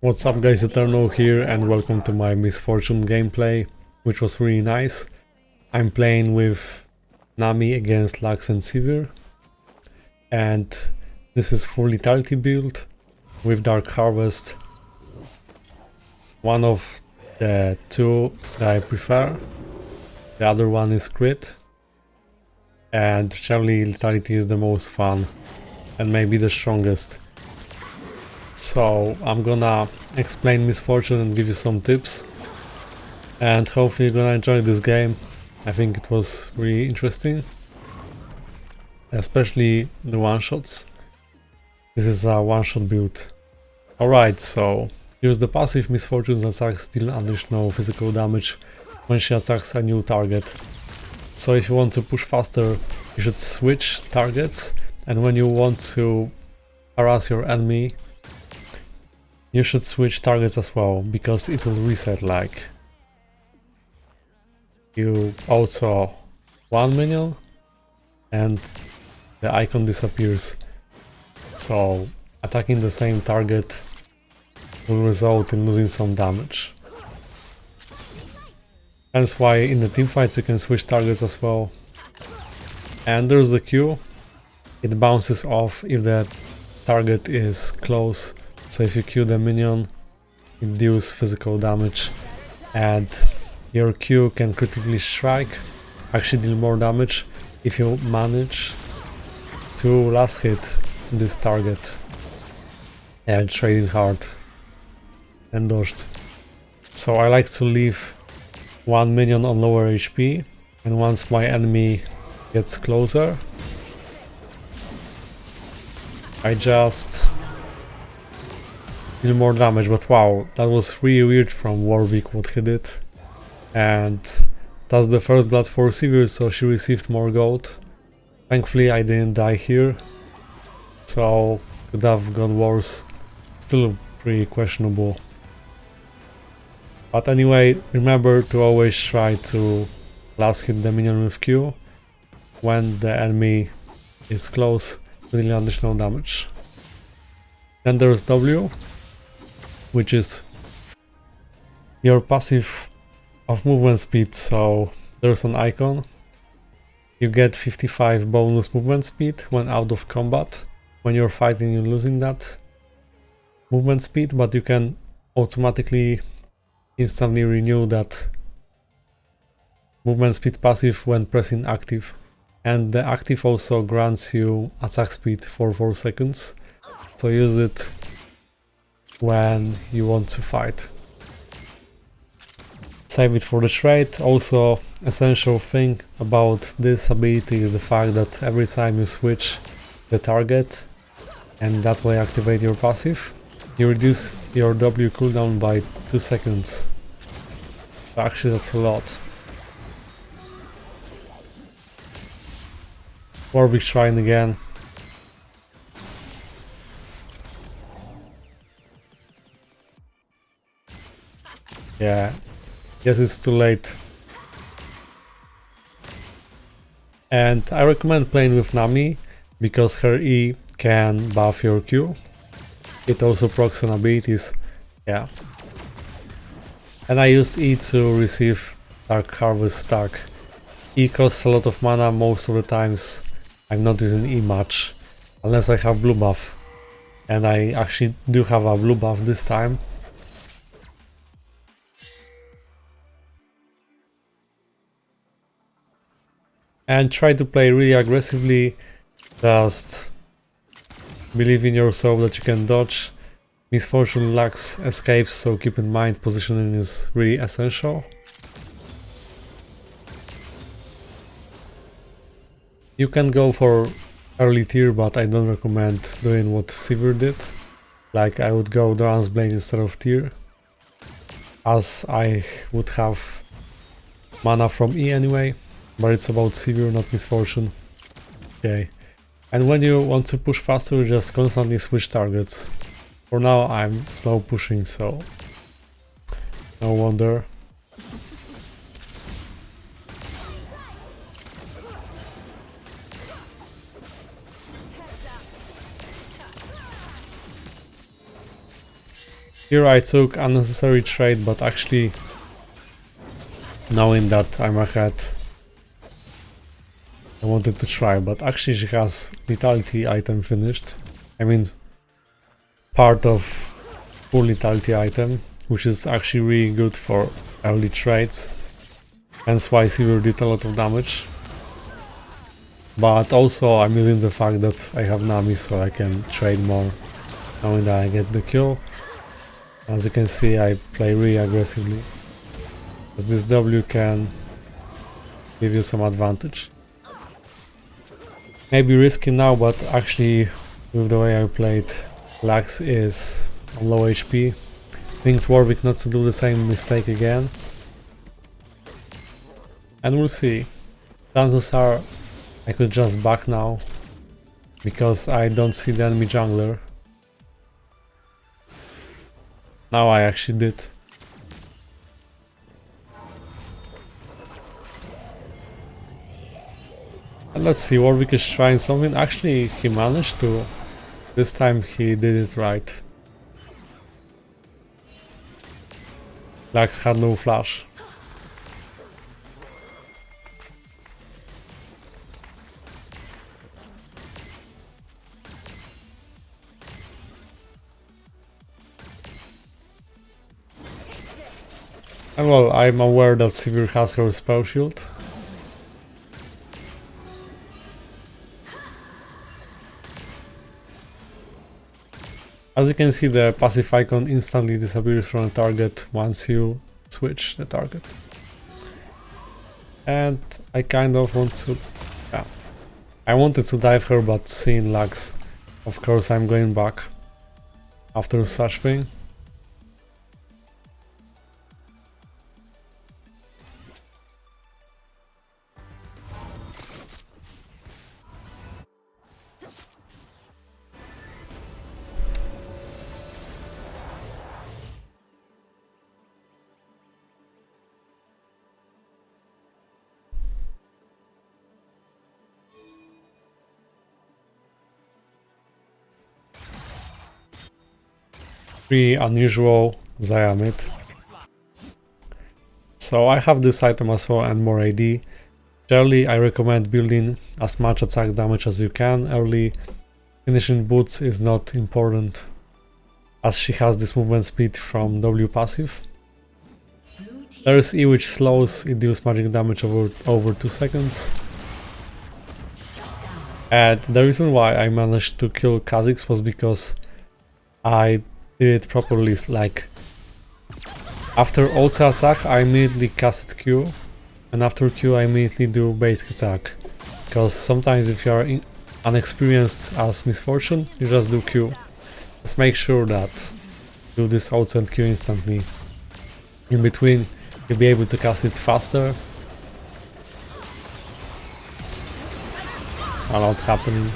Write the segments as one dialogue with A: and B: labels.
A: What's up guys, Eternal here and welcome to my Misfortune gameplay, which was really nice. I'm playing with Nami against Lux and Sivir, and this is full lethality build with Dark Harvest. One of the two that I prefer, the other one is Crit, and generally lethality is the most fun and maybe the strongest. So I'm gonna explain Misfortune and give you some tips, and hopefully you're gonna enjoy this game. I think it was really interesting, especially the one-shots. This is a one-shot build. Alright, so use the passive. Misfortune's attacks deal additional physical damage when she attacks a new target. So if you want to push faster, you should switch targets, and when you want to harass your enemy, you should switch targets as well, because it will reset. Like, you also one minion and the icon disappears, so attacking the same target will result in losing some damage. Hence why in the teamfights you can switch targets as well. And there's the Q. It bounces off if the target is close. So if you Q the minion, it deals physical damage, and your Q can critically strike, actually deal more damage if you manage to last hit this target. And trading hard and dodged. So I like to leave one minion on lower HP, and once my enemy gets closer, I just deal more damage. But wow, that was really weird from Warwick what he did. And that's the first blood for Sivir, so she received more gold. Thankfully I didn't die here, so could have gone worse. Still pretty questionable. But anyway, remember to always try to last hit the minion with Q when the enemy is close, dealing additional damage. Then there's W, which is your passive of movement speed. So there's an icon. You get 55 bonus movement speed when out of combat. When you're fighting, you're losing that movement speed, but you can automatically instantly renew that movement speed passive when pressing active. And the active also grants you attack speed for 4 seconds. So use it when you want to fight. Save it for the trade. Also, essential thing about this ability is the fact that every time you switch the target and that way activate your passive, you reduce your W cooldown by 2 seconds. So actually that's a lot. Warwick trying again. Yeah, guess it's too late. And I recommend playing with Nami, because her E can buff your Q. It also procs on abilities. Yeah. And I used E to receive Dark Harvest stack. E costs a lot of mana. Most of the times I'm not using E much, unless I have blue buff. And I actually do have a blue buff this time. And try to play really aggressively. Just believe in yourself that you can dodge. Misfortune lacks escapes, so keep in mind positioning is really essential. You can go for early tier, but I don't recommend doing what Sivir did. Like, I would go Doran's Blade instead of tier, as I would have mana from E anyway. But it's about Sivir, not Misfortune. Okay. And when you want to push faster, just constantly switch targets. For now I'm slow pushing, so no wonder. Here I took unnecessary trade, but actually knowing that I'm ahead, I wanted to try, but actually she has lethality item finished. I mean, part of full lethality item, which is actually really good for early trades. Hence why Silver did a lot of damage. But also I'm using the fact that I have Nami, so I can trade more knowing that I get the kill. As you can see, I play really aggressively, as this W can give you some advantage. Maybe risky now, but actually with the way I played, Lux is on low HP. Think Warwick not to do the same mistake again. And we'll see. Chances are I could just back now, because I don't see the enemy jungler. Now I actually did. And let's see, Warwick is trying something. Actually, he managed to. This time he did it right. Lux had no flash. And well, I'm aware that Sivir has her spell shield. As you can see, the passive icon instantly disappears from the target once you switch the target. And I kind of want to... yeah. I wanted to dive her, but seeing Lux, of course I'm going back after such thing. Pretty unusual Xayah mid. So I have this item as well and more AD. Early I recommend building as much attack damage as you can. Early finishing boots is not important, as she has this movement speed from W passive. There is E, which slows, it deals magic damage over 2 seconds. And the reason why I managed to kill Kha'Zix was because I did it properly. Like, after auto attack I immediately casted Q, and after Q I immediately do basic attack. Because sometimes if you are unexperienced as Misfortune, you just do Q. Just make sure that you do this auto and Q instantly. In between you'll be able to cast it faster. A lot happening.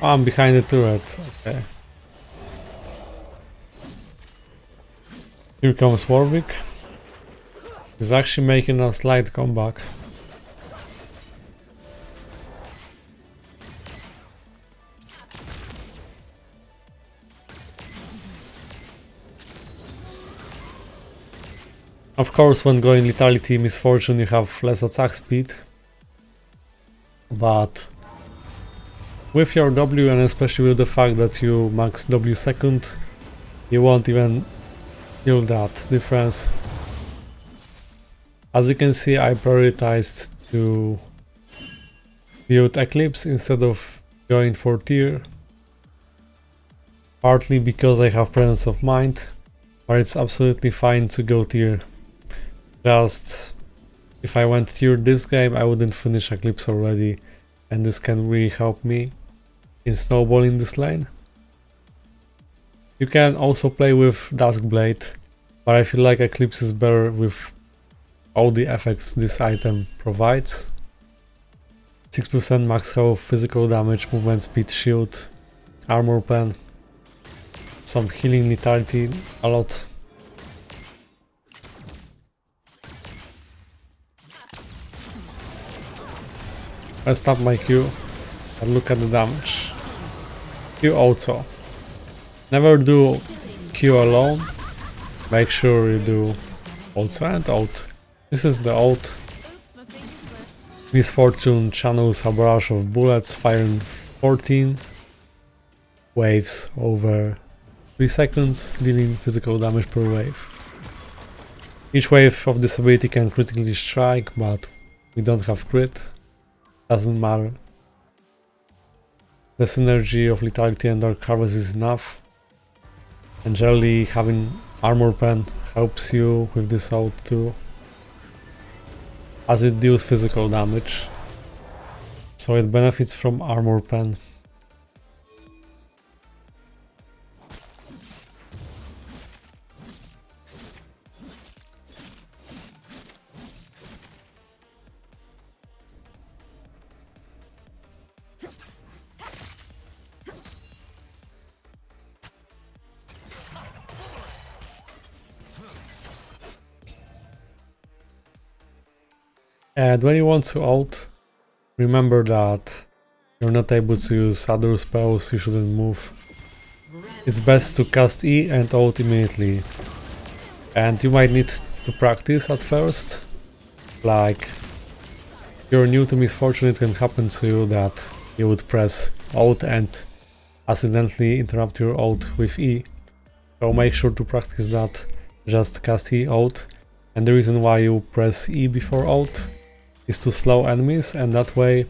A: Oh, I'm behind the turret. Okay. Here comes Warwick. He's actually making a slight comeback. Of course, when going lethality Misfortune you have less attack speed, but with your W, and especially with the fact that you max W second, you won't even feel that difference. As you can see, I prioritized to build Eclipse instead of going for tier, partly because I have presence of mind, but it's absolutely fine to go tier. Just if I went tier this game I wouldn't finish Eclipse already, and this can really help me in snowballing this lane. You can also play with Duskblade, but I feel like Eclipse is better with all the effects this item provides. 6% max health, physical damage, movement speed, shield, armor pen, some healing, lethality, a lot. I stop my Q and look at the damage. Q also. Never do Q alone. Make sure you do also and out. This is the out. Misfortune channels a barrage of bullets, firing 14 waves over 3 seconds, dealing physical damage per wave. Each wave of this ability can critically strike, but we don't have crit. Doesn't matter. The synergy of lethality and dark harvest is enough. And generally having armor pen helps you with this out too, as it deals physical damage, so it benefits from armor pen. And when you want to ult, remember that you're not able to use other spells, you shouldn't move. It's best to cast E and ult immediately. And you might need to practice at first. Like, if you're new to Misfortune, it can happen to you that you would press ult and accidentally interrupt your ult with E. So make sure to practice that. Just cast E, ult. And the reason why you press E before ult is to slow enemies, and that way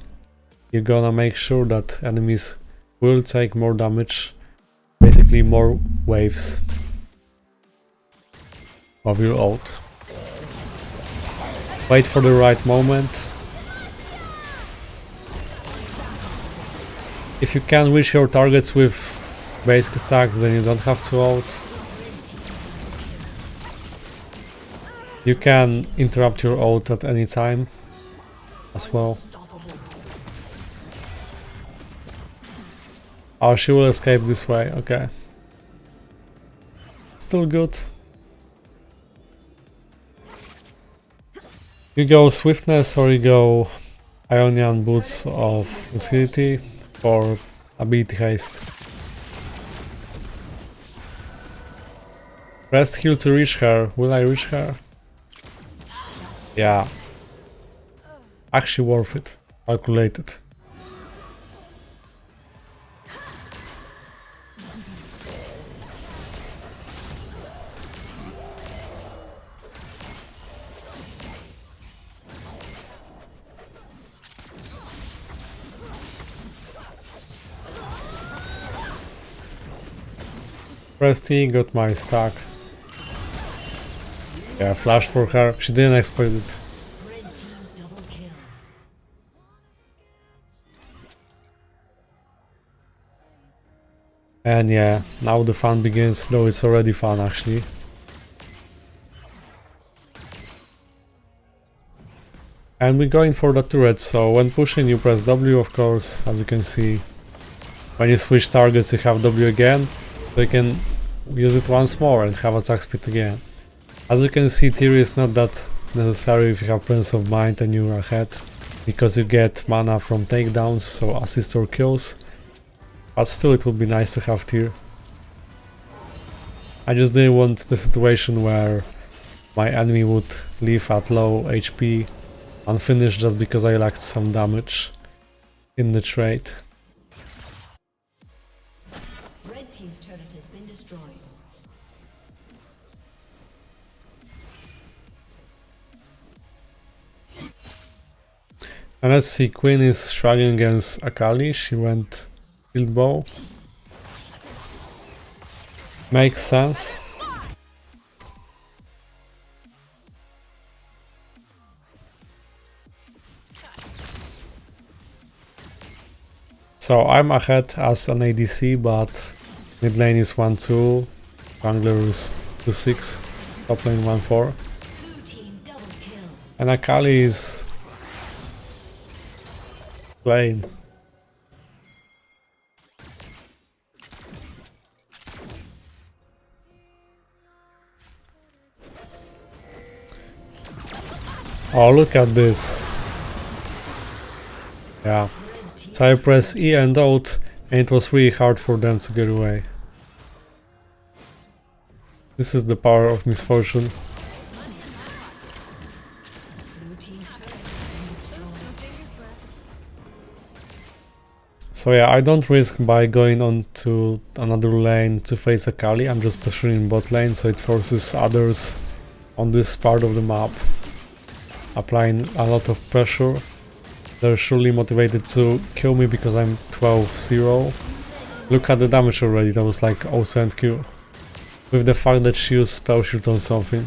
A: you're gonna make sure that enemies will take more damage, basically more waves of your ult. Wait for the right moment. If you can reach your targets with basic attacks, then you don't have to ult. You can interrupt your ult at any time as well. Oh, she will escape this way, okay. Still good. You go Swiftness or you go Ionian Boots of Lucidity for ability haste. Rest heal to reach her. Will I reach her? Yeah. Actually worth it. Calculated. Press T, got my stack. Yeah, flash for her. She didn't expect it. And yeah, now the fun begins, though it's already fun actually. And we're going for the turret, so when pushing you press W, of course, as you can see. When you switch targets you have W again, so you can use it once more and have attack speed again. As you can see, theory is not that necessary if you have Presence of Mind and you're ahead, because you get mana from takedowns, so assist or kills. But still it would be nice to have tier. I just didn't want the situation where my enemy would leave at low HP unfinished just because I lacked some damage in the trade.
B: Red team's turret has been destroyed.
A: And let's see, Queen is struggling against Akali, she went field bow. Makes sense. So I'm ahead as an ADC, but mid lane is 1-2, jungler is 2-6, top lane 1-4. And Akali is playing. Oh, look at this. Yeah. So I press E and ult, And it was really hard for them to get away. This is the power of misfortune.
B: Blue team's turret has been destroyed.
A: So yeah, I don't risk by going on to another lane to face a Kali. I'm just pressuring bot lane, so it forces others on this part of the map, applying a lot of pressure. They're surely motivated to kill me because I'm 12-0. Look at the damage already, that was like 0% Q. With the fact that she used spell shield on something.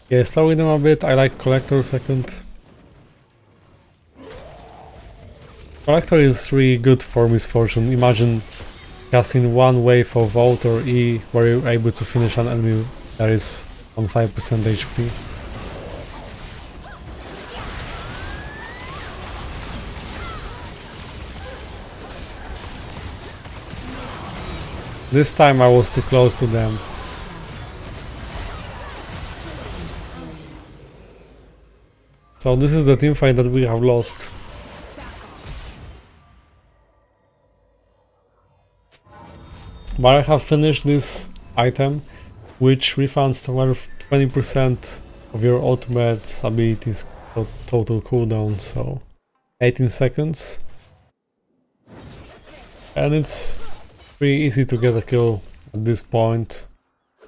A: Yeah, slowing them a bit. I like Collector second. Collector is really good for misfortune. Imagine casting one wave of ult or E where you're able to finish an enemy that is on 5% HP. This time I was too close to them. So this is the teamfight that we have lost. But I have finished this item, which refunds somewhere 20% of your ultimate abilities total cooldown, so 18 seconds. And it's pretty easy to get a kill at this point,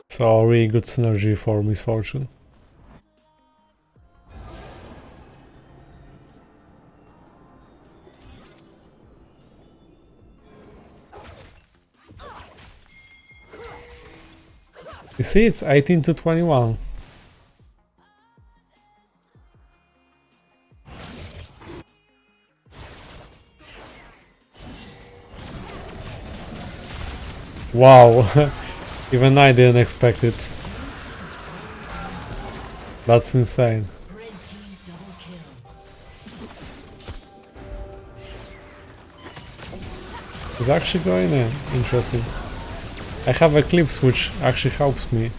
A: so really good synergy for misfortune. You see, it's 18 to 21. Wow, even I didn't expect it. That's insane.
B: Red team double kill.
A: It's actually going in. Interesting. I have Eclipse, which actually helps me.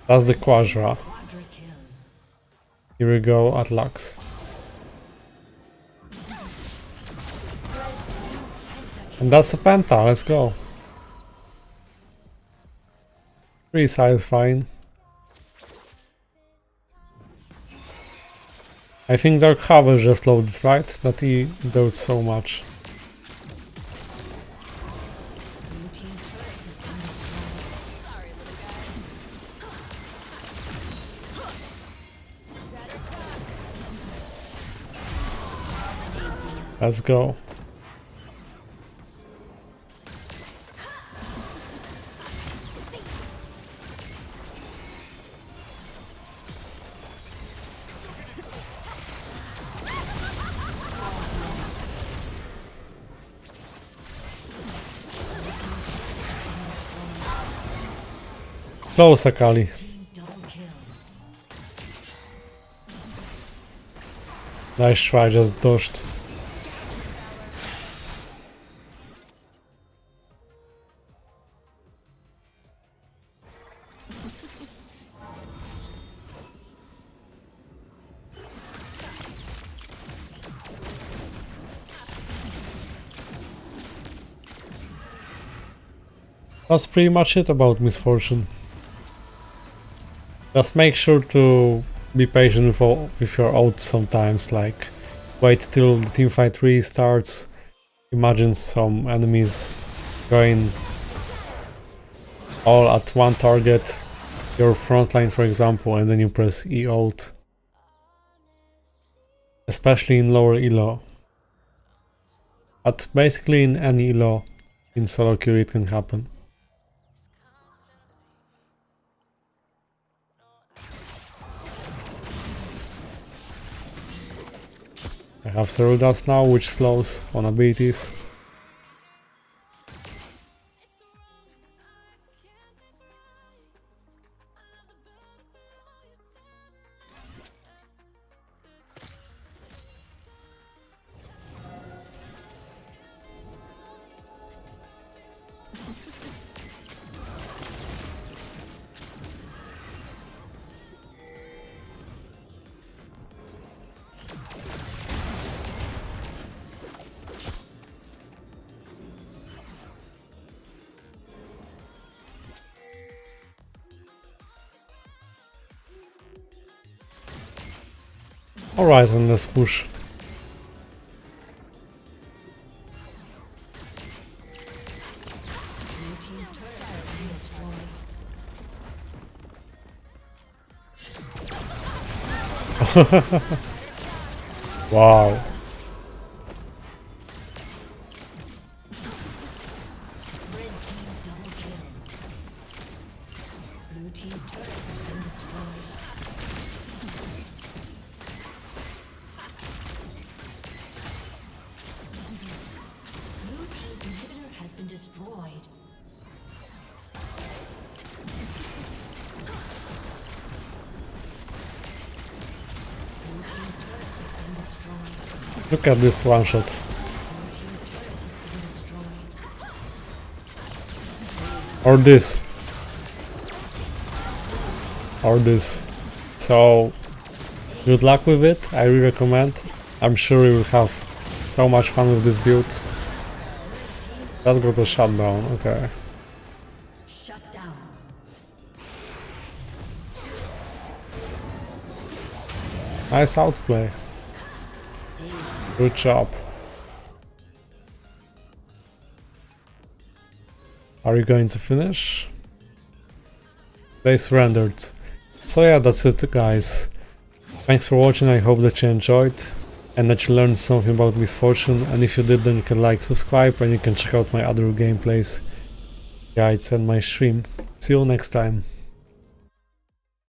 A: That's the Quadra.
B: Quadra kill.
A: Here we go at Lux. And that's a Penta, let's go. Pretty satisfying. I think their cover just loaded, right? That he does so much.
B: Blue team's turret has been destroyed. Sorry, little guy.
A: Let's go. Close, Akali.
B: Team double kill.
A: Nice try, just dodged. That's pretty much it about misfortune. Just make sure to be patient with your ult sometimes, like wait till the teamfight really starts. Imagine some enemies going all at one target, your frontline for example, and then you press E ult. Especially in lower elo. But basically in any elo, in solo queue it can happen. I have Zero Dust now, which slows on abilities. Alright, then let's push.
B: Blue team's turret has been destroyed.
A: Wow.
B: Red team double kill. Blue team's turret has been destroyed. Blue team's inhibitor has been destroyed. Blue team's turret has been destroyed.
A: Look at this one shot.
B: Blue team's turret has been destroyed.
A: Or this. Or this. So, good luck with it, I really recommend. I'm sure you will have so much fun with this build. Let's go to shutdown, okay.
B: Shut down.
A: Nice outplay. Good job. Are you going to finish? They surrendered. So yeah, that's it guys. Thanks for watching, I hope that you enjoyed and that you learned something about Misfortune, and if you did then you can like, subscribe, and you can check out my other gameplays, guides and my stream. See you next time.